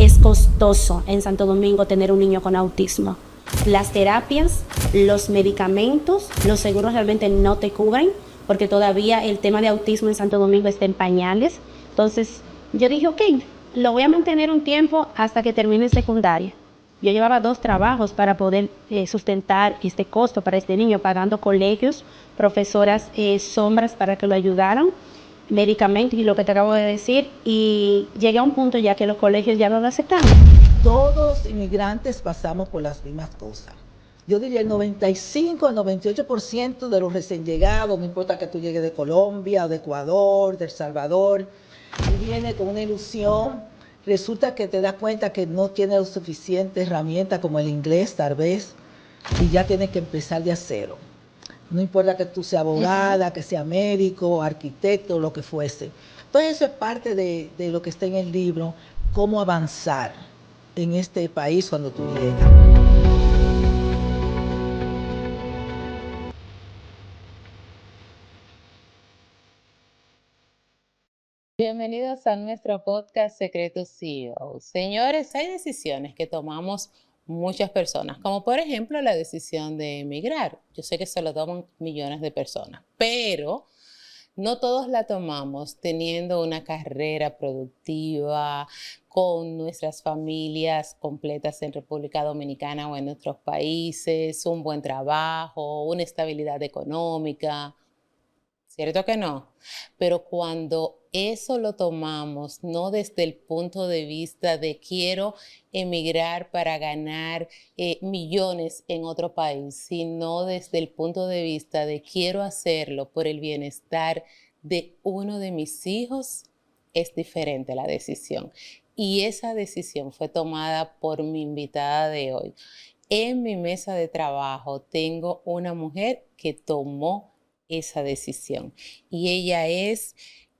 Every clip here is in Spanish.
es costoso en Santo Domingo tener un niño con autismo. Las terapias, los medicamentos, los seguros realmente no te cubren porque todavía el tema de autismo en Santo Domingo está en pañales. Entonces yo dije, ok, lo voy a mantener un tiempo hasta que termine secundaria. Yo llevaba 2 trabajos para poder sustentar este costo para este niño, pagando colegios, profesoras, sombras para que lo ayudaran, medicamentos y lo que te acabo de decir. Y llegué a un punto ya que los colegios ya no lo aceptaban. Todos los inmigrantes pasamos por las mismas cosas. Yo diría el 95, el 98% de los recién llegados, no importa que tú llegues de Colombia, de Ecuador, de El Salvador, y viene con una ilusión, resulta que te das cuenta que no tiene lo suficiente herramientas como el inglés tal vez, y ya tienes que empezar de cero. No importa que tú seas abogada, que sea médico, arquitecto, lo que fuese. Entonces eso es parte de lo que está en el libro, cómo avanzar en este país cuando tú llegas. Bienvenidos a nuestro podcast Secretos CEO. Señores, hay decisiones que tomamos muchas personas, como por ejemplo la decisión de emigrar. Yo sé que se lo toman millones de personas, pero no todos la tomamos teniendo una carrera productiva, con nuestras familias completas en República Dominicana o en otros países, un buen trabajo, una estabilidad económica. ¿Cierto que no? Pero cuando eso lo tomamos no desde el punto de vista de quiero emigrar para ganar millones en otro país, sino desde el punto de vista de quiero hacerlo por el bienestar de uno de mis hijos, es diferente la decisión. Y esa decisión fue tomada por mi invitada de hoy. En mi mesa de trabajo tengo una mujer que tomó esa decisión y ella es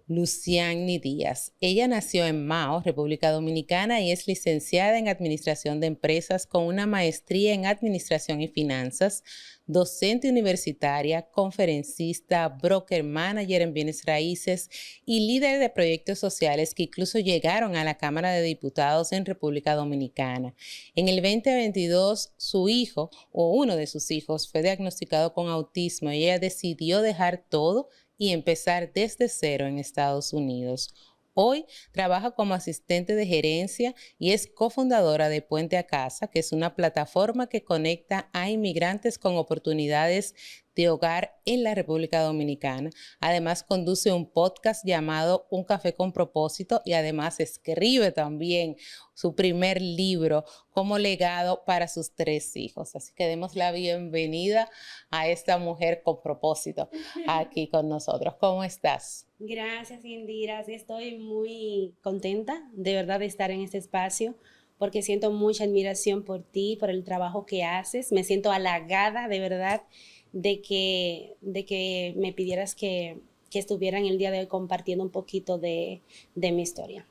Luciani Díaz. Ella nació en Mao, República Dominicana, y es licenciada en Administración de Empresas con una maestría en Administración y Finanzas, docente universitaria, conferencista, broker manager en bienes raíces y líder de proyectos sociales que incluso llegaron a la Cámara de Diputados en República Dominicana. En el 2022, su hijo o uno de sus hijos fue diagnosticado con autismo y ella decidió dejar todo y empezar desde cero en Estados Unidos. Hoy trabaja como asistente de gerencia y es cofundadora de Puente a Casa, que es una plataforma que conecta a inmigrantes con oportunidades de hogar en la República Dominicana. Además, conduce un podcast llamado Un Café con Propósito y además escribe también su primer libro como legado para sus 3 hijos. Así que demos la bienvenida a esta mujer con propósito aquí con nosotros. ¿Cómo estás? Gracias, Indira. Sí, estoy muy contenta de verdad de estar en este espacio porque siento mucha admiración por ti, por el trabajo que haces. Me siento halagada de verdad de que me pidieras que estuviera en el día de hoy compartiendo un poquito de mi historia.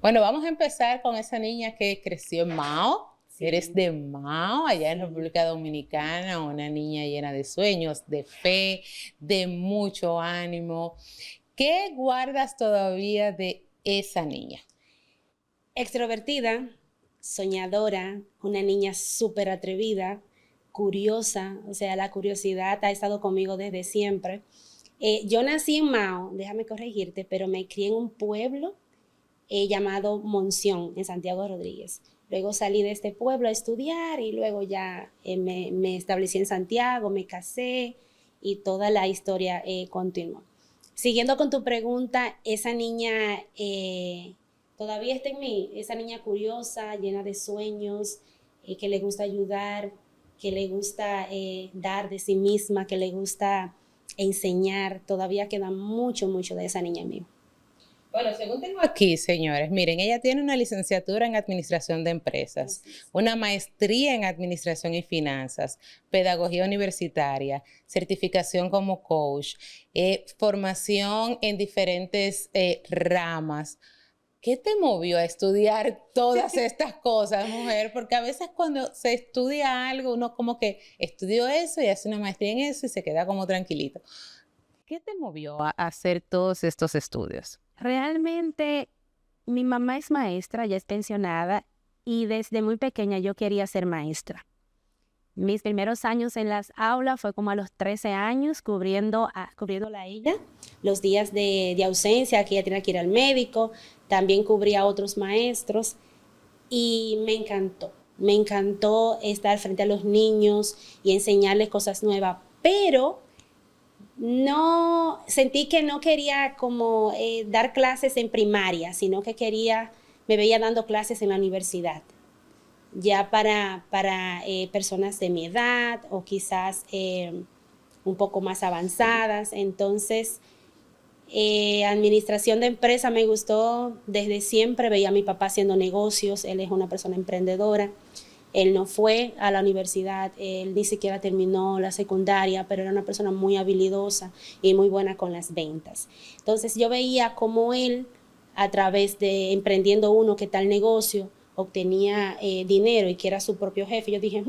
Bueno, vamos a empezar con esa niña que creció en Mao. Sí. Eres de Mao, allá en Sí. República Dominicana, una niña llena de sueños, de fe, de mucho ánimo. ¿Qué guardas todavía de esa niña? Extrovertida, soñadora, una niña súper atrevida, curiosa, o sea, la curiosidad ha estado conmigo desde siempre. Yo nací en Mao, déjame corregirte, pero me crié en un pueblo llamado Monción, en Santiago Rodríguez. Luego salí de este pueblo a estudiar y luego ya me establecí en Santiago, me casé y toda la historia continuó. Siguiendo con tu pregunta, esa niña todavía está en mí, esa niña curiosa, llena de sueños, que le gusta ayudar, que le gusta dar de sí misma, que le gusta enseñar. Todavía queda mucho, mucho de esa niña en mí. Bueno, según tengo aquí, señores, miren, ella tiene una licenciatura en Administración de Empresas, una maestría en Administración y Finanzas, Pedagogía Universitaria, certificación como coach, formación en diferentes ramas. ¿Qué te movió a estudiar todas estas cosas, mujer? Porque a veces cuando se estudia algo, uno como que estudió eso y hace una maestría en eso y se queda como tranquilito. ¿Qué te movió a hacer todos estos estudios? Realmente mi mamá es maestra, ya es pensionada, y desde muy pequeña yo quería ser maestra. Mis primeros años en las aulas fue como a los 13 años, cubriéndola a ella, los días de ausencia, que ella tenía que ir al médico, también cubría a otros maestros, y me encantó estar frente a los niños y enseñarles cosas nuevas, pero no sentí que no quería como dar clases en primaria, sino que me veía dando clases en la universidad, ya para personas de mi edad o quizás un poco más avanzadas. Entonces, administración de empresa me gustó desde siempre. Veía a mi papá haciendo negocios, él es una persona emprendedora. Él no fue a la universidad, él ni siquiera terminó la secundaria, pero era una persona muy habilidosa y muy buena con las ventas. Entonces yo veía cómo él, a través de emprendiendo uno que tal negocio, obtenía dinero y que era su propio jefe. Yo dije,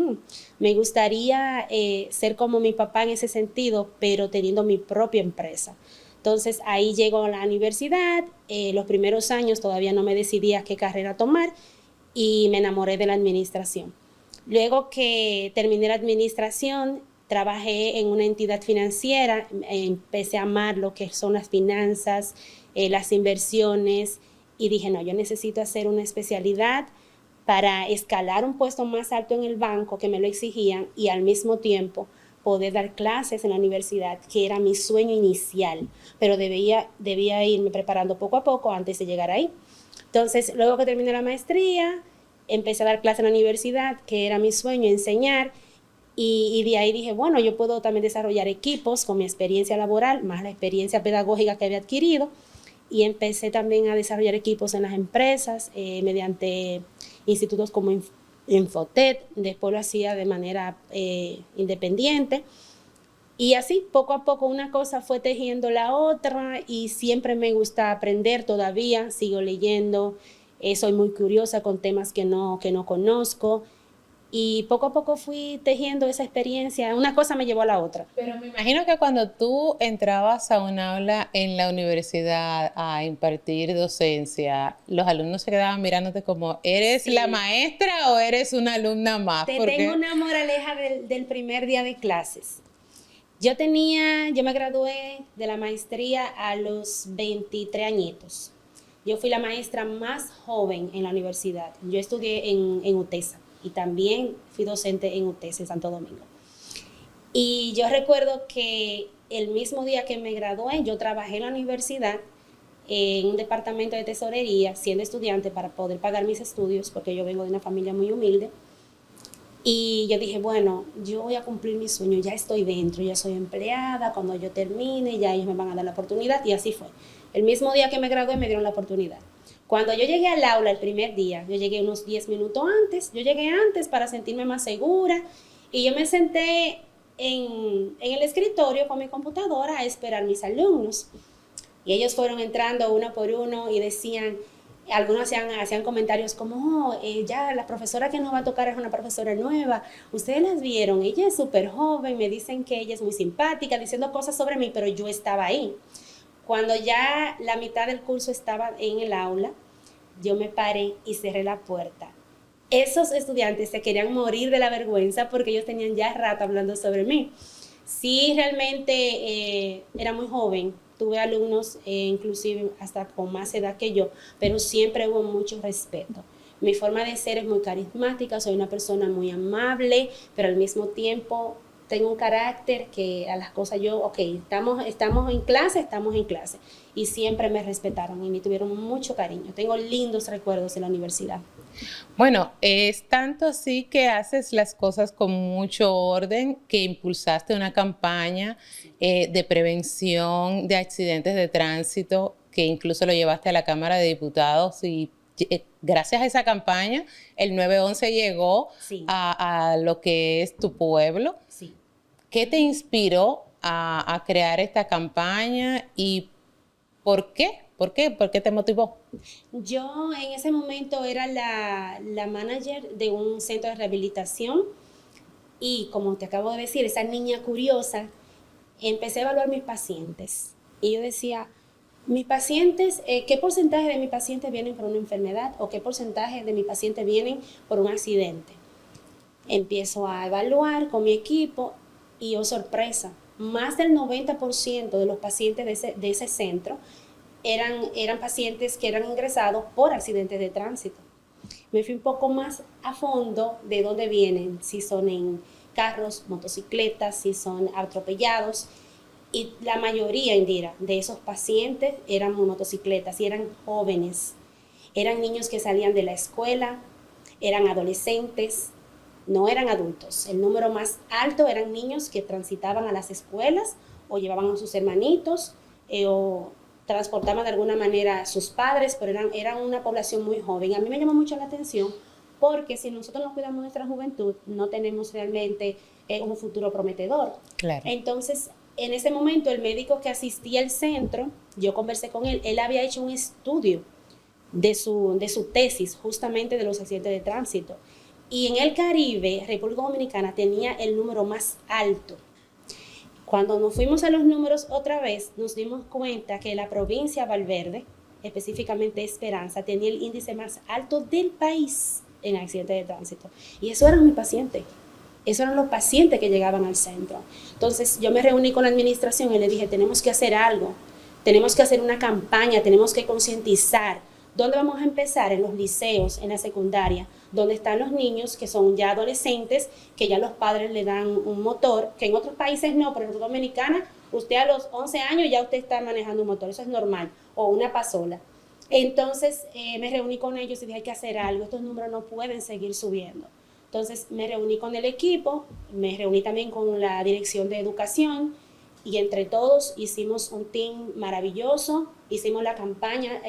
me gustaría ser como mi papá en ese sentido, pero teniendo mi propia empresa. Entonces ahí llego a la universidad, los primeros años todavía no me decidía qué carrera tomar, y me enamoré de la administración. Luego que terminé la administración, trabajé en una entidad financiera, empecé a amar lo que son las finanzas, las inversiones, y dije, no, yo necesito hacer una especialidad para escalar un puesto más alto en el banco, que me lo exigían, y al mismo tiempo poder dar clases en la universidad, que era mi sueño inicial, pero debía irme preparando poco a poco antes de llegar ahí. Entonces, luego que terminé la maestría, empecé a dar clases en la universidad, que era mi sueño, enseñar, y de ahí dije, bueno, yo puedo también desarrollar equipos con mi experiencia laboral, más la experiencia pedagógica que había adquirido, y empecé también a desarrollar equipos en las empresas, mediante institutos como Infotet. Después lo hacía de manera independiente. Y así, poco a poco, una cosa fue tejiendo la otra, y siempre me gusta aprender todavía, sigo leyendo, soy muy curiosa con temas que no conozco, y poco a poco fui tejiendo esa experiencia, una cosa me llevó a la otra. Pero me imagino que cuando tú entrabas a un aula en la universidad a impartir docencia, los alumnos se quedaban mirándote como, ¿eres la maestra o eres una alumna más? Tengo una moraleja del primer día de clases. Yo me gradué de la maestría a los 23 añitos. Yo fui la maestra más joven en la universidad. Yo estudié en UTESA y también fui docente en UTESA, en Santo Domingo. Y yo recuerdo que el mismo día que me gradué, yo trabajé en la universidad en un departamento de tesorería, siendo estudiante, para poder pagar mis estudios, porque yo vengo de una familia muy humilde. Y yo dije, bueno, yo voy a cumplir mi sueño, ya estoy dentro, ya soy empleada, cuando yo termine, ya ellos me van a dar la oportunidad, y así fue. El mismo día que me gradué me dieron la oportunidad. Cuando yo llegué al aula el primer día, yo llegué unos 10 minutos antes, yo llegué antes para sentirme más segura, y yo me senté en el escritorio con mi computadora a esperar mis alumnos. Y ellos fueron entrando uno por uno y decían, algunos hacían comentarios como, ya la profesora que nos va a tocar es una profesora nueva, ustedes las vieron, ella es súper joven, me dicen que ella es muy simpática, diciendo cosas sobre mí, pero yo estaba ahí. Cuando ya la mitad del curso estaba en el aula, yo me paré y cerré la puerta. Esos estudiantes se querían morir de la vergüenza porque ellos tenían ya rato hablando sobre mí. Sí, realmente era muy joven. Tuve alumnos inclusive hasta con más edad que yo, pero siempre hubo mucho respeto. Mi forma de ser es muy carismática, soy una persona muy amable, pero al mismo tiempo tengo un carácter que a las cosas estamos en clase, y siempre me respetaron y me tuvieron mucho cariño. Tengo lindos recuerdos de la universidad. Bueno, es tanto así que haces las cosas con mucho orden, que impulsaste una campaña de prevención de accidentes de tránsito, que incluso lo llevaste a la Cámara de Diputados, y gracias a esa campaña el 911 llegó a lo que es tu pueblo. Sí. ¿Qué te inspiró a crear esta campaña y por qué? ¿Por qué? ¿Por qué te motivó? Yo en ese momento era la manager de un centro de rehabilitación, y como te acabo de decir, esa niña curiosa, empecé a evaluar mis pacientes y yo decía, Mis pacientes, ¿qué porcentaje de mis pacientes vienen por una enfermedad o qué porcentaje de mis pacientes vienen por un accidente? Empiezo a evaluar con mi equipo y, oh sorpresa, más del 90% de los pacientes de ese centro eran pacientes que eran ingresados por accidentes de tránsito. Me fui un poco más a fondo de dónde vienen, si son en carros, motocicletas, si son atropellados. Y la mayoría, Indira, de esos pacientes eran motocicletas y eran jóvenes. Eran niños que salían de la escuela, eran adolescentes, no eran adultos. El número más alto eran niños que transitaban a las escuelas o llevaban a sus hermanitos o transportaban de alguna manera a sus padres, pero eran una población muy joven. A mí me llamó mucho la atención porque si nosotros no cuidamos nuestra juventud, no tenemos realmente un futuro prometedor. Claro. Entonces, en ese momento, el médico que asistía al centro, yo conversé con él había hecho un estudio de su tesis justamente de los accidentes de tránsito. Y en el Caribe, República Dominicana tenía el número más alto. Cuando nos fuimos a los números otra vez, nos dimos cuenta que la provincia Valverde, específicamente Esperanza, tenía el índice más alto del país en accidentes de tránsito. Y eso eran mis pacientes. Esos eran los pacientes que llegaban al centro. Entonces yo me reuní con la administración y le dije, tenemos que hacer algo, tenemos que hacer una campaña, tenemos que concientizar. ¿Dónde vamos a empezar? En los liceos, en la secundaria, donde están los niños que son ya adolescentes, que ya los padres le dan un motor, que en otros países no, pero en República Dominicana, usted a los 11 años ya usted está manejando un motor, eso es normal, o una pasola. Entonces me reuní con ellos y dije, hay que hacer algo, estos números no pueden seguir subiendo. Entonces me reuní con el equipo, me reuní también con la dirección de educación y entre todos hicimos un team maravilloso, hicimos la campaña,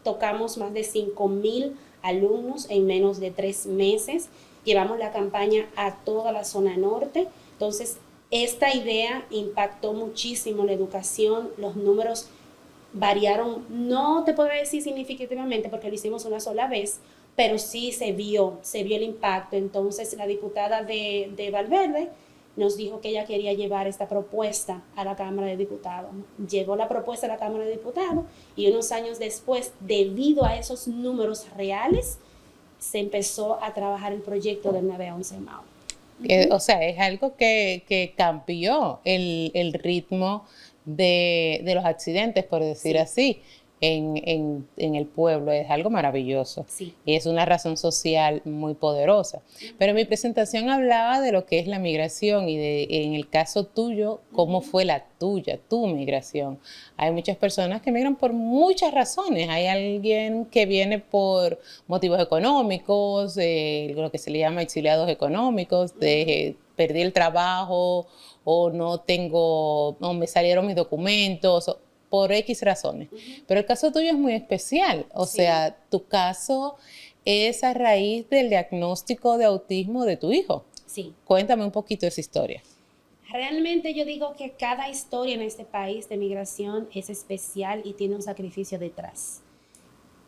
tocamos más de 5,000 alumnos en menos de 3 meses, llevamos la campaña a toda la zona norte, entonces esta idea impactó muchísimo la educación, los números variaron, no te puedo decir significativamente porque lo hicimos una sola vez, pero sí se vio el impacto. Entonces la diputada de Valverde nos dijo que ella quería llevar esta propuesta a la Cámara de Diputados. Llevó la propuesta a la Cámara de Diputados y unos años después, debido a esos números reales, se empezó a trabajar el proyecto del 911 Mao. O sea, es algo que cambió el ritmo de los accidentes, por decir así, en el pueblo. Es algo maravilloso. Sí. Y es una razón social muy poderosa. Pero mi presentación hablaba de lo que es la migración y en el caso tuyo, cómo fue la tuya, tu migración. Hay muchas personas que migran por muchas razones. Hay alguien que viene por motivos económicos, lo que se le llama exiliados económicos, perdí el trabajo o no me salieron mis documentos, por X razones. Pero el caso tuyo es muy especial. O sea, tu caso es a raíz del diagnóstico de autismo de tu hijo. Sí. Cuéntame un poquito de esa historia. Realmente yo digo que cada historia en este país de migración es especial y tiene un sacrificio detrás.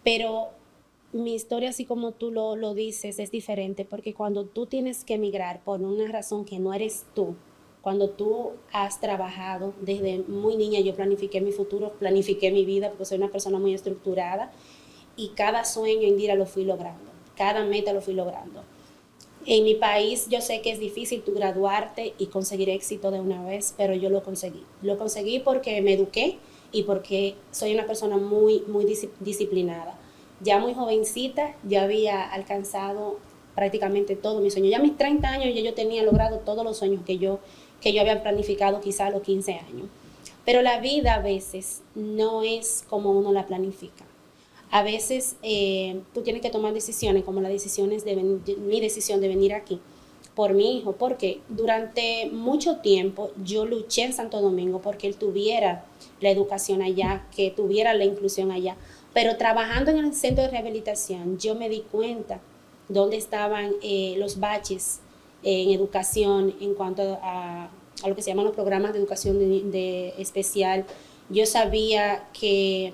Pero mi historia, así como tú lo dices, es diferente porque cuando tú tienes que emigrar por una razón que no eres tú, cuando tú has trabajado desde muy niña, yo planifiqué mi futuro, planifiqué mi vida porque soy una persona muy estructurada y cada sueño, Indira, lo fui logrando, cada meta lo fui logrando. En mi país yo sé que es difícil tú graduarte y conseguir éxito de una vez, pero yo lo conseguí. Lo conseguí porque me eduqué y porque soy una persona muy disciplinada. Ya muy jovencita ya había alcanzado prácticamente todo mi sueño. Ya a mis 30 años ya yo tenía logrado todos los sueños que yo había planificado quizá a los 15 años. Pero la vida a veces no es como uno la planifica. A veces tú tienes que tomar decisiones, como las decisiones mi decisión de venir aquí por mi hijo, porque durante mucho tiempo yo luché en Santo Domingo porque él tuviera la educación allá, que tuviera la inclusión allá. Pero trabajando en el centro de rehabilitación, yo me di cuenta dónde estaban los baches en educación en cuanto a lo que se llaman los programas de educación de especial. Yo sabía que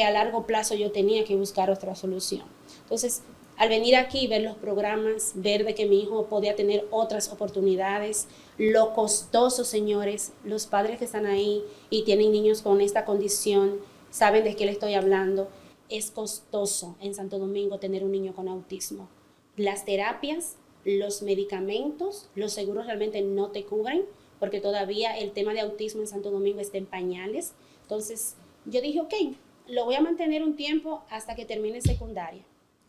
a largo plazo yo tenía que buscar otra solución. Entonces, Al venir aquí, ver los programas, ver de que mi hijo podía tener otras oportunidades, lo costoso, señores, los padres que están ahí y tienen niños con esta condición, saben de qué le estoy hablando. Es costoso en Santo Domingo tener un niño con autismo. Las terapias, los medicamentos, los seguros realmente no te cubren, porque todavía el tema de autismo en Santo Domingo está en pañales. Entonces, yo dije, ok, lo voy a mantener un tiempo hasta que termine secundaria.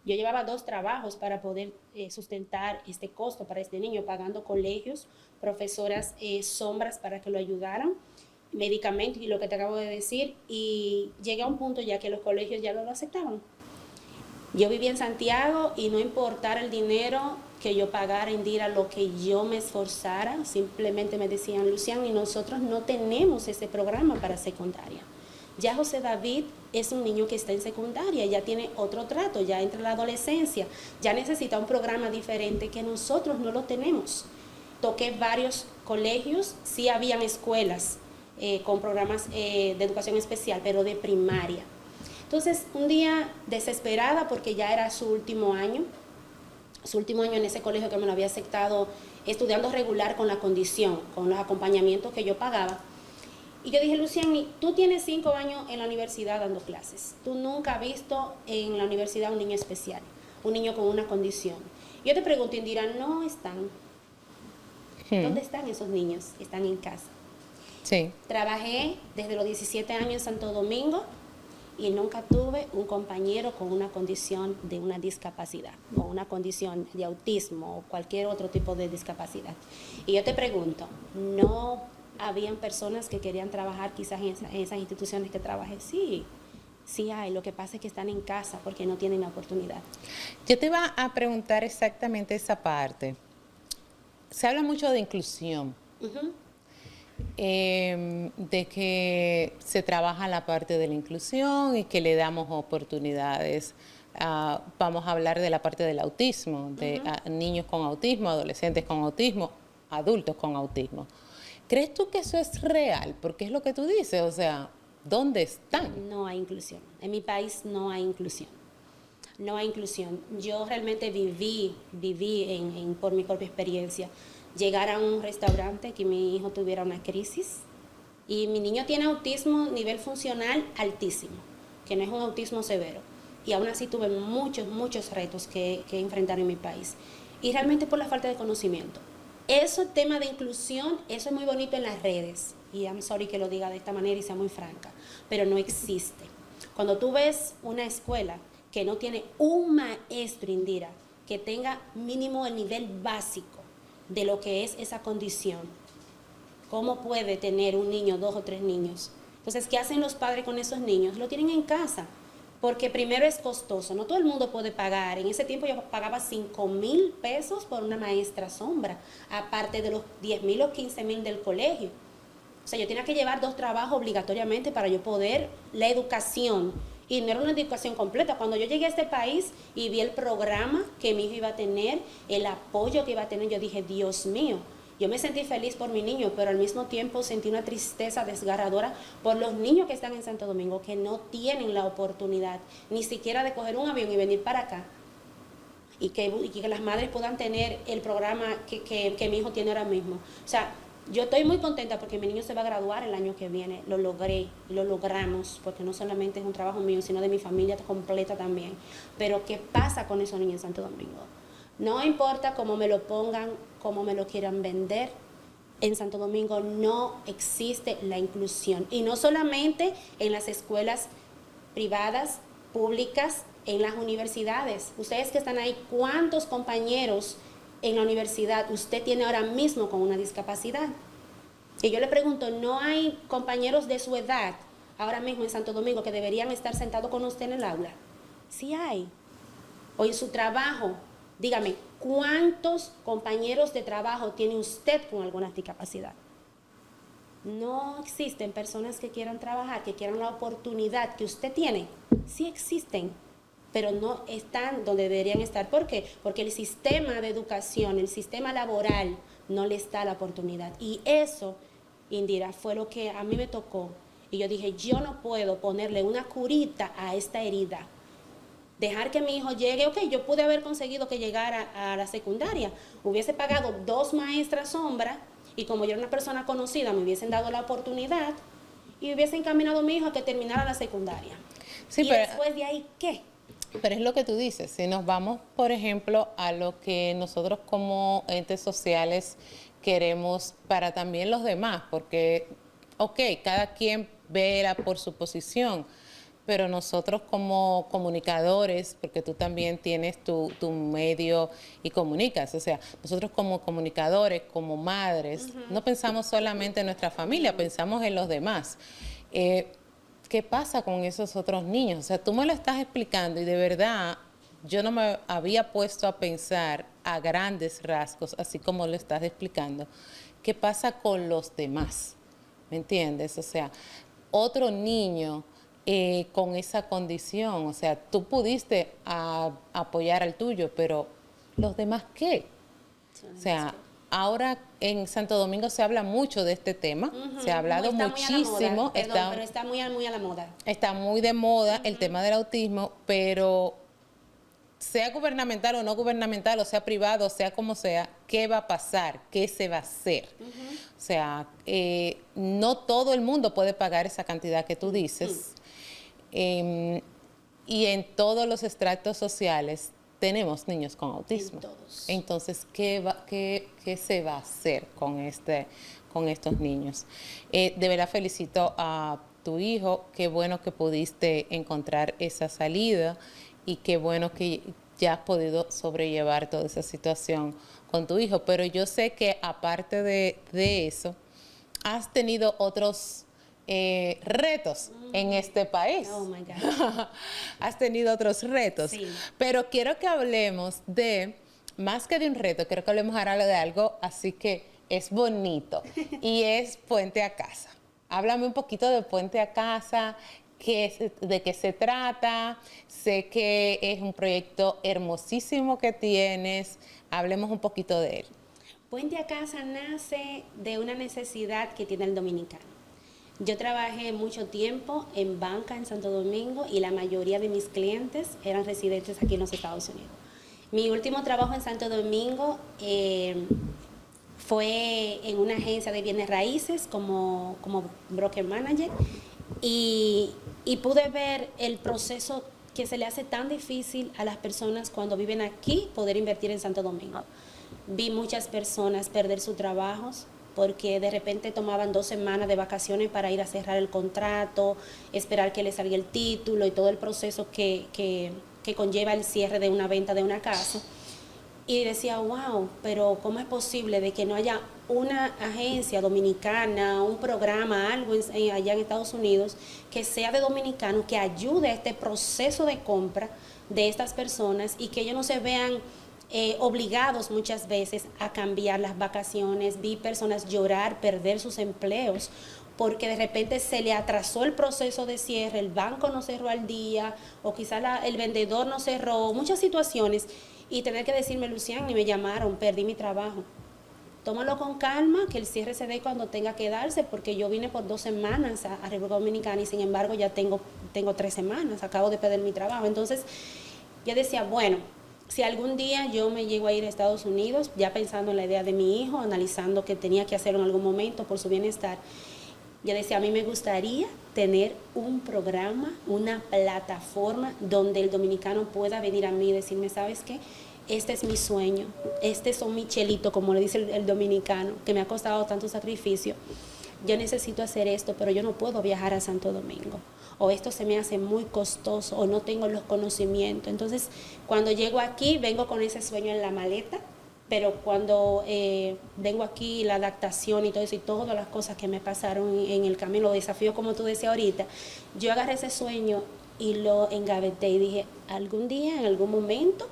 Yo llevaba 2 trabajos para poder sustentar este costo para este niño, pagando colegios, profesoras sombras para que lo ayudaran, medicamentos y lo que te acabo de decir, y llegué a un punto ya que los colegios ya no lo aceptaban. Yo vivía en Santiago y no importara el dinero que yo pagara, Indira, lo que yo me esforzara, simplemente me decían, Lucián, y nosotros no tenemos ese programa para secundaria. Ya José David es un niño que está en secundaria, ya tiene otro trato, ya entra en la adolescencia, ya necesita un programa diferente que nosotros no lo tenemos. Toqué varios colegios, sí habían escuelas con programas de educación especial, pero de primaria. Entonces, un día desesperada porque ya era su último año en ese colegio que me lo había aceptado, estudiando regular con la condición, con los acompañamientos que yo pagaba. Y yo dije, Luciani, tú tienes 5 años en la universidad dando clases. Tú nunca has visto en la universidad un niño especial, un niño con una condición. Yo te pregunto, Indira, no están. ¿Dónde están esos niños? Están en casa. Sí. Trabajé desde los 17 años en Santo Domingo y nunca tuve un compañero con una condición de una discapacidad, o una condición de autismo o cualquier otro tipo de discapacidad. Y yo te pregunto, ¿no habían personas que querían trabajar quizás en esas instituciones que trabajé? Sí hay, lo que pasa es que están en casa porque no tienen la oportunidad. Yo te iba a preguntar exactamente esa parte. Se habla mucho de inclusión, de que se trabaja la parte de la inclusión y que le damos oportunidades. Vamos a hablar de la parte del autismo, de niños con autismo, adolescentes con autismo, adultos con autismo. ¿Crees tú que eso es real? Porque es lo que tú dices, o sea, ¿dónde están? No hay inclusión. En mi país no hay inclusión. No hay inclusión. Yo realmente viví por mi propia experiencia, llegar a un restaurante que mi hijo tuviera una crisis y mi niño tiene autismo nivel funcional altísimo, que no es un autismo severo. Y aún así tuve muchos retos que enfrentar en mi país. Y realmente por la falta de conocimiento. Eso, tema de inclusión, eso es muy bonito en las redes. Y I'm sorry que lo diga de esta manera y sea muy franca, pero no existe. Cuando tú ves una escuela que no tiene un maestro, Indira, que tenga mínimo el nivel básico de lo que es esa condición, ¿cómo puede tener un niño, 2 o 3 niños? Entonces, ¿qué hacen los padres con esos niños? Lo tienen en casa, porque primero es costoso, no todo el mundo puede pagar. En ese tiempo yo pagaba 5,000 pesos por una maestra sombra, aparte de los 10,000 o 15,000 del colegio. O sea, yo tenía que llevar 2 trabajos obligatoriamente para yo poder la educación. Y no era una educación completa. Cuando yo llegué a este país y vi el programa que mi hijo iba a tener, el apoyo que iba a tener, yo dije, Dios mío, yo me sentí feliz por mi niño, pero al mismo tiempo sentí una tristeza desgarradora por los niños que están en Santo Domingo, que no tienen la oportunidad ni siquiera de coger un avión y venir para acá. Y que las madres puedan tener el programa que mi hijo tiene ahora mismo. O sea, yo estoy muy contenta porque mi niño se va a graduar el año que viene. Lo logré, lo logramos, porque no solamente es un trabajo mío, sino de mi familia completa también. Pero ¿qué pasa con esos niños en Santo Domingo? No importa cómo me lo pongan, cómo me lo quieran vender, en Santo Domingo no existe la inclusión. Y no solamente en las escuelas privadas, públicas, en las universidades. Ustedes que están ahí, ¿cuántos compañeros en la universidad usted tiene ahora mismo con una discapacidad? Y yo le pregunto, ¿no hay compañeros de su edad ahora mismo en Santo Domingo que deberían estar sentados con usted en el aula? Sí hay. O en su trabajo, dígame, ¿cuántos compañeros de trabajo tiene usted con alguna discapacidad? No existen personas que quieran trabajar, que quieran la oportunidad que usted tiene. Sí existen, pero no están donde deberían estar. ¿Por qué? Porque el sistema de educación, el sistema laboral no les da la oportunidad. Y eso, Indira, fue lo que a mí me tocó. Y yo dije, yo no puedo ponerle una curita a esta herida. dejar que mi hijo llegue, ok, yo pude haber conseguido que llegara a la secundaria, hubiese pagado 2 maestras sombra y como yo era una persona conocida me hubiesen dado la oportunidad y hubiesen encaminado a mi hijo a que terminara la secundaria. Sí, y pero, después de ahí, ¿qué? pero es lo que tú dices, si nos vamos, por ejemplo, a lo que nosotros como entes sociales queremos para también los demás, porque, ok, cada quien vela por su posición, pero nosotros como comunicadores, porque tú también tienes tu medio y comunicas, o sea, nosotros como comunicadores, como madres, no pensamos solamente en nuestra familia, pensamos en los demás. ¿Qué pasa con esos otros niños? O sea, tú me lo estás explicando y de verdad yo no me había puesto a pensar a grandes rasgos, así como lo estás explicando. ¿Qué pasa con los demás? ¿Me entiendes? O sea, otro niño con esa condición, o sea, tú pudiste apoyar al tuyo, pero ¿los demás qué? O sea, ahora en Santo Domingo se habla mucho de este tema, se ha hablado Está muchísimo, pero está muy a la moda. está muy de moda el tema del autismo, pero sea gubernamental o no gubernamental, o sea privado, o sea como sea, ¿qué va a pasar? ¿Qué se va a hacer? O sea, no todo el mundo puede pagar esa cantidad que tú dices. Y en todos los estratos sociales tenemos niños con autismo. Entonces, ¿qué se va a hacer con estos niños? De verdad felicito a tu hijo, qué bueno que pudiste encontrar esa salida y qué bueno que ya has podido sobrellevar toda esa situación con tu hijo. Pero yo sé que aparte de eso, has tenido otros retos en este país. Oh my God. Has tenido otros retos. Sí. Pero quiero que hablemos más que de un reto, quiero que hablemos ahora de algo así que es bonito y es Puente a Casa. Háblame un poquito de Puente a Casa, de qué se trata. Sé que es un proyecto hermosísimo que tienes. Hablemos un poquito de él. Puente a Casa nace de una necesidad que tiene el dominicano. Yo trabajé mucho tiempo en banca en Santo Domingo y la mayoría de mis clientes eran residentes aquí en los Estados Unidos. Mi último trabajo en Santo Domingo fue en una agencia de bienes raíces como broker manager y pude ver el proceso que se le hace tan difícil a las personas cuando viven aquí poder invertir en Santo Domingo. Vi muchas personas perder sus trabajos porque de repente tomaban 2 semanas de vacaciones para ir a cerrar el contrato, esperar que les salga el título y todo el proceso que conlleva el cierre de una venta de una casa. Y decía, wow, pero ¿cómo es posible de que no haya una agencia dominicana, un programa, algo allá en Estados Unidos que sea de dominicanos, que ayude a este proceso de compra de estas personas y que ellos no se vean obligados muchas veces a cambiar las vacaciones? Vi personas llorar, perder sus empleos porque de repente se le atrasó el proceso de cierre, el banco no cerró al día o quizá el vendedor no cerró, muchas situaciones, y tener que decirme, Lucián, ni me llamaron, perdí mi trabajo. Tómalo con calma, que el cierre se dé cuando tenga que darse, porque yo vine por 2 semanas a República Dominicana y sin embargo ya tengo 3 semanas, acabo de perder mi trabajo. Entonces yo decía, bueno, si algún día yo me llego a ir a Estados Unidos, ya pensando en la idea de mi hijo, analizando que tenía que hacerlo en algún momento por su bienestar, yo decía, a mí me gustaría tener un programa, una plataforma donde el dominicano pueda venir a mí y decirme, ¿sabes qué? Este es mi sueño, son mi chelito, como le dice el dominicano, que me ha costado tanto sacrificio. Yo necesito hacer esto, pero yo no puedo viajar a Santo Domingo. O esto se me hace muy costoso, o no tengo los conocimientos. Entonces, cuando llego aquí, vengo con ese sueño en la maleta, pero cuando vengo aquí, la adaptación y todo eso, y todas las cosas que me pasaron en el camino, los desafíos, como tú decías ahorita, yo agarré ese sueño y lo engaveté y dije, algún día, en algún momento,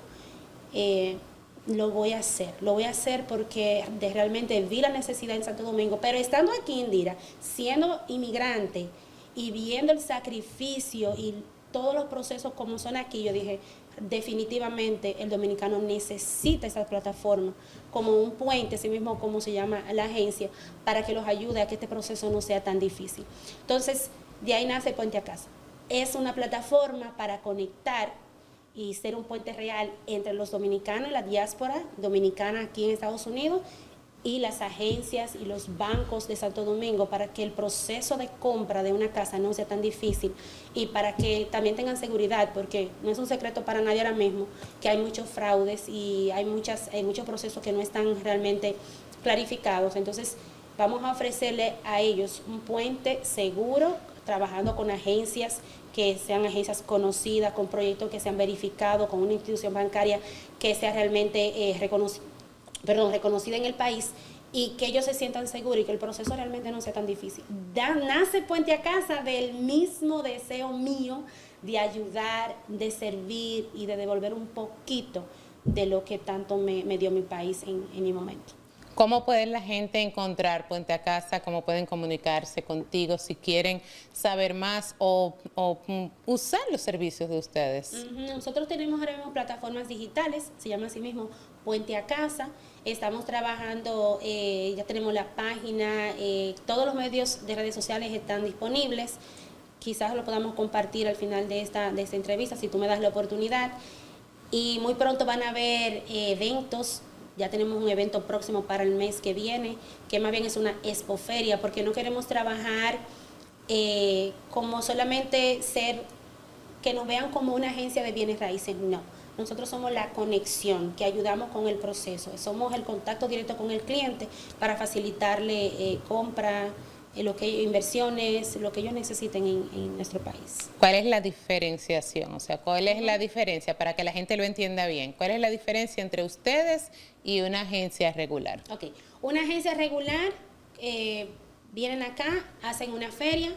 lo voy a hacer porque realmente vi la necesidad en Santo Domingo, pero estando aquí, Indira, siendo inmigrante y viendo el sacrificio y todos los procesos como son aquí, yo dije, definitivamente el dominicano necesita esa plataforma como un puente, así mismo como se llama la agencia, para que los ayude a que este proceso no sea tan difícil. Entonces, de ahí nace Puente a Casa. Es una plataforma para conectar y ser un puente real entre los dominicanos y la diáspora dominicana aquí en Estados Unidos y las agencias y los bancos de Santo Domingo, para que el proceso de compra de una casa no sea tan difícil y para que también tengan seguridad, porque no es un secreto para nadie ahora mismo que hay muchos fraudes y hay muchos procesos que no están realmente clarificados. Entonces vamos a ofrecerle a ellos un puente seguro, trabajando con agencias que sean agencias conocidas, con proyectos que sean verificados, con una institución bancaria que sea realmente reconocida en el país, y que ellos se sientan seguros y que el proceso realmente no sea tan difícil. Nace Puente a Casa del mismo deseo mío de ayudar, de servir y de devolver un poquito de lo que tanto me dio mi país en mi momento. ¿Cómo puede la gente encontrar Puente a Casa? ¿Cómo pueden comunicarse contigo si quieren saber más o usar los servicios de ustedes? Nosotros tenemos ahora mismo plataformas digitales, se llama así mismo Puente a Casa. Estamos trabajando, ya tenemos la página, todos los medios de redes sociales están disponibles. Quizás lo podamos compartir al final de esta entrevista, si tú me das la oportunidad. Y muy pronto van a haber eventos. Ya tenemos un evento próximo para el mes que viene, que más bien es una expoferia, porque no queremos trabajar como solamente que nos vean como una agencia de bienes raíces, no. Nosotros somos la conexión, que ayudamos con el proceso, somos el contacto directo con el cliente para facilitarle compra, inversiones, lo que ellos necesiten en nuestro país. ¿Cuál es la diferenciación? O sea, ¿cuál es la diferencia para que la gente lo entienda bien? ¿Cuál es la diferencia entre ustedes y una agencia regular? Ok, una agencia regular, vienen acá, hacen una feria,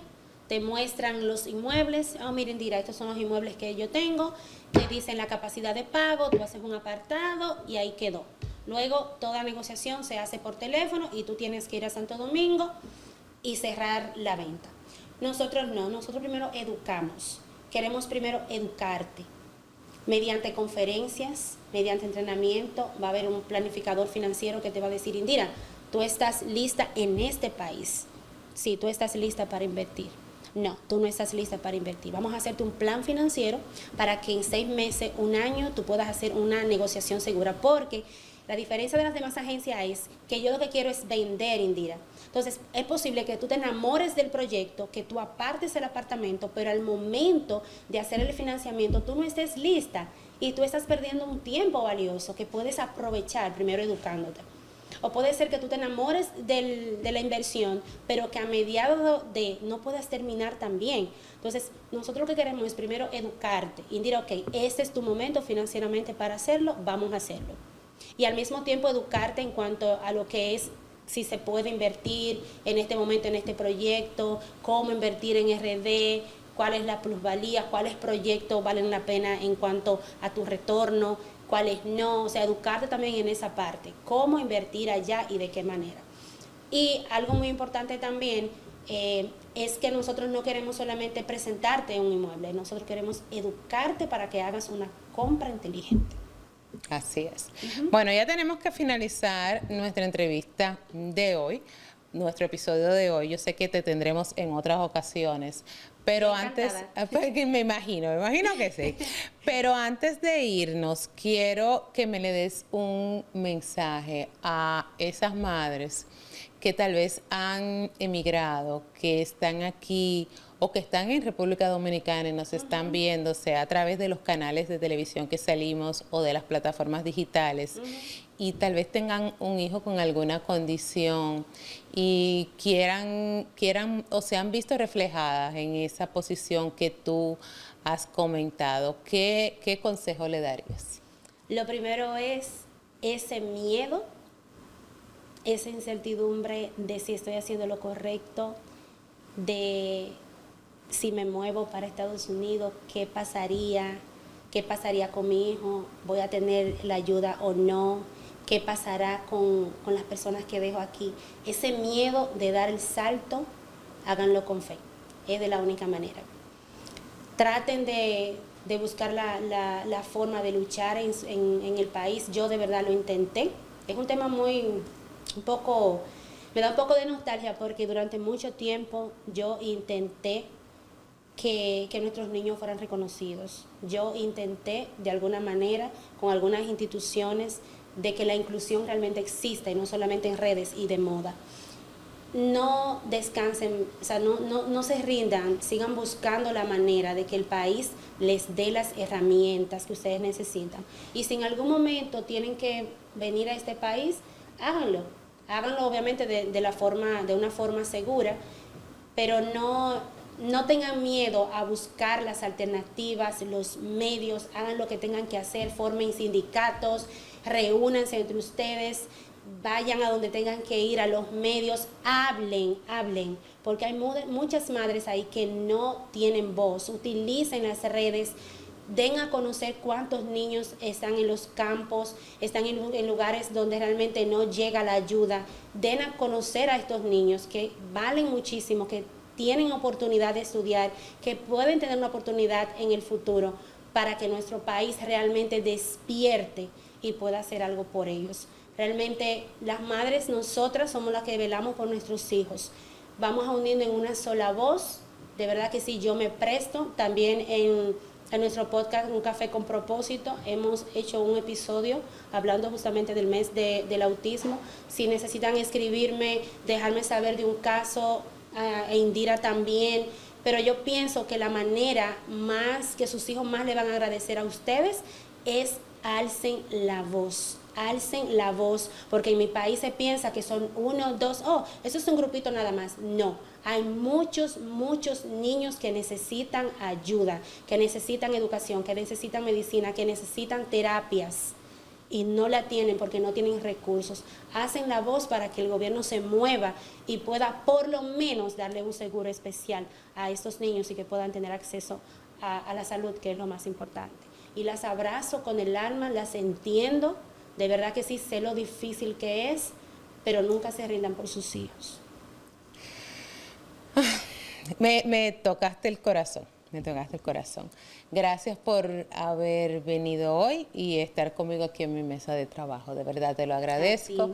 te muestran los inmuebles. Miren, Indira, estos son los inmuebles que yo tengo. Te dicen la capacidad de pago, tú haces un apartado y ahí quedó. Luego, toda negociación se hace por teléfono y tú tienes que ir a Santo Domingo y cerrar la venta. Nosotros no, nosotros primero educamos. Queremos primero educarte. Mediante conferencias, mediante entrenamiento, va a haber un planificador financiero que te va a decir, Indira, tú estás lista en este país. Sí, tú estás lista para invertir. No, tú no estás lista para invertir. Vamos a hacerte un plan financiero para que en 6 meses, 1 año, tú puedas hacer una negociación segura. Porque la diferencia de las demás agencias es que yo lo que quiero es vender, Indira. Entonces, es posible que tú te enamores del proyecto, que tú apartes el apartamento, pero al momento de hacer el financiamiento, tú no estés lista y tú estás perdiendo un tiempo valioso que puedes aprovechar primero educándote. O puede ser que tú te enamores de la inversión, pero que a mediados no puedas terminar tan bien. Entonces, nosotros lo que queremos es primero educarte y decir, ok, este es tu momento financieramente para hacerlo, vamos a hacerlo. Y al mismo tiempo educarte en cuanto a lo que es, si se puede invertir en este momento en este proyecto, cómo invertir en RD, cuál es la plusvalía, cuáles proyectos valen la pena en cuanto a tu retorno, cuáles no. O sea, educarte también en esa parte, cómo invertir allá y de qué manera. Y algo muy importante también es que nosotros no queremos solamente presentarte un inmueble, nosotros queremos educarte para que hagas una compra inteligente. Así es. Bueno, ya tenemos que finalizar nuestra entrevista de hoy, nuestro episodio de hoy. Yo sé que te tendremos en otras ocasiones, pero antes, me imagino que sí. Pero antes de irnos, quiero que me le des un mensaje a esas madres que tal vez han emigrado, que están aquí o que están en República Dominicana y nos están viendo, sea a través de los canales de televisión que salimos o de las plataformas digitales, y tal vez tengan un hijo con alguna condición y quieran o se han visto reflejadas en esa posición que tú has comentado. ¿Qué consejo le darías? Lo primero es ese miedo, esa incertidumbre de si estoy haciendo lo correcto, de si me muevo para Estados Unidos, ¿qué pasaría con mi hijo? ¿Voy a tener la ayuda o no? ¿Qué pasará con las personas que dejo aquí? Ese miedo de dar el salto, háganlo con fe. Es de la única manera. Traten de buscar la forma de luchar en el país. Yo de verdad lo intenté. Es un tema me da un poco de nostalgia porque durante mucho tiempo yo intenté que nuestros niños fueran reconocidos. Yo intenté de alguna manera con algunas instituciones de que la inclusión realmente exista y no solamente en redes y de moda. No descansen, o sea, no se rindan, sigan buscando la manera de que el país les dé las herramientas que ustedes necesitan. Y si en algún momento tienen que venir a este país, háganlo. Háganlo obviamente de una forma segura, pero no tengan miedo a buscar las alternativas, los medios, hagan lo que tengan que hacer, formen sindicatos, reúnanse entre ustedes, vayan a donde tengan que ir, a los medios, hablen, porque hay muchas madres ahí que no tienen voz. Utilicen las redes, den a conocer cuántos niños están en los campos, están en lugares donde realmente no llega la ayuda. Den a conocer a estos niños que valen muchísimo, que tienen oportunidad de estudiar, que pueden tener una oportunidad en el futuro para que nuestro país realmente despierte y pueda hacer algo por ellos. Realmente las madres, nosotras somos las que velamos por nuestros hijos. Vamos a unirnos en una sola voz. De verdad que sí, yo me presto. También en nuestro podcast Un Café con Propósito hemos hecho un episodio hablando justamente del mes del autismo. Si necesitan escribirme, dejarme saber de un caso, a Indira también. Pero yo pienso que la manera más que sus hijos más le van a agradecer a ustedes es alcen la voz. Alcen la voz, porque en mi país se piensa que son 1, 2, eso es un grupito nada más. No, hay muchos niños que necesitan ayuda, que necesitan educación, que necesitan medicina, que necesitan terapias y no la tienen porque no tienen recursos. Hacen la voz para que el gobierno se mueva y pueda por lo menos darle un seguro especial a estos niños y que puedan tener acceso a la salud, que es lo más importante. Y las abrazo con el alma, las entiendo. De verdad que sí, sé lo difícil que es, pero nunca se rindan por sus hijos. Me tocaste el corazón, me tocaste el corazón. Gracias por haber venido hoy y estar conmigo aquí en mi mesa de trabajo. De verdad te lo agradezco.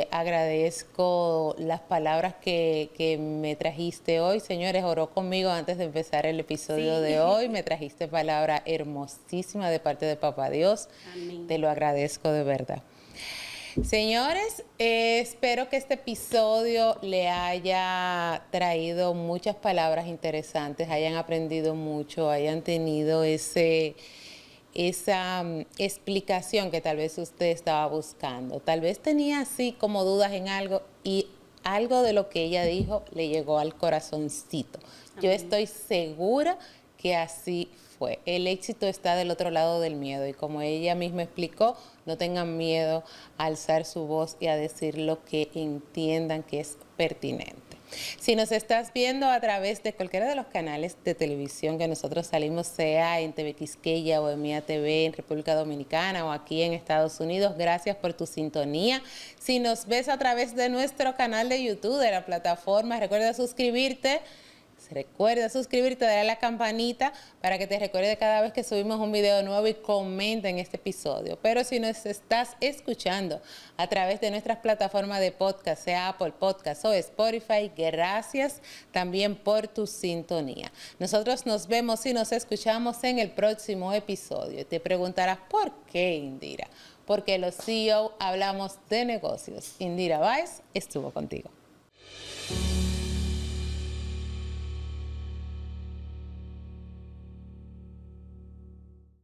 Agradezco las palabras que me trajiste hoy. Señores, oró conmigo antes de empezar el episodio de hoy. Me trajiste palabra hermosísima de parte de Papá Dios. Amén. Te lo agradezco de verdad. Señores, espero que este episodio le haya traído muchas palabras interesantes, hayan aprendido mucho, hayan tenido esa explicación que tal vez usted estaba buscando. Tal vez tenía así como dudas en algo y algo de lo que ella dijo le llegó al corazoncito. Yo estoy segura que así fue. El éxito está del otro lado del miedo y como ella misma explicó, no tengan miedo a alzar su voz y a decir lo que entiendan que es pertinente. Si nos estás viendo a través de cualquiera de los canales de televisión que nosotros salimos, sea en TV Quisqueya o en Mía TV en República Dominicana o aquí en Estados Unidos, gracias por tu sintonía. Si nos ves a través de nuestro canal de YouTube, de la plataforma, recuerda suscribirte. Recuerda suscribirte, darle a la campanita para que te recuerde cada vez que subimos un video nuevo y comenta en este episodio. Pero si nos estás escuchando a través de nuestras plataformas de podcast, sea Apple Podcast o Spotify, gracias también por tu sintonía. Nosotros nos vemos y nos escuchamos en el próximo episodio. Te preguntarás, ¿por qué, Indira? Porque los CEO hablamos de negocios. Indira Báez estuvo contigo.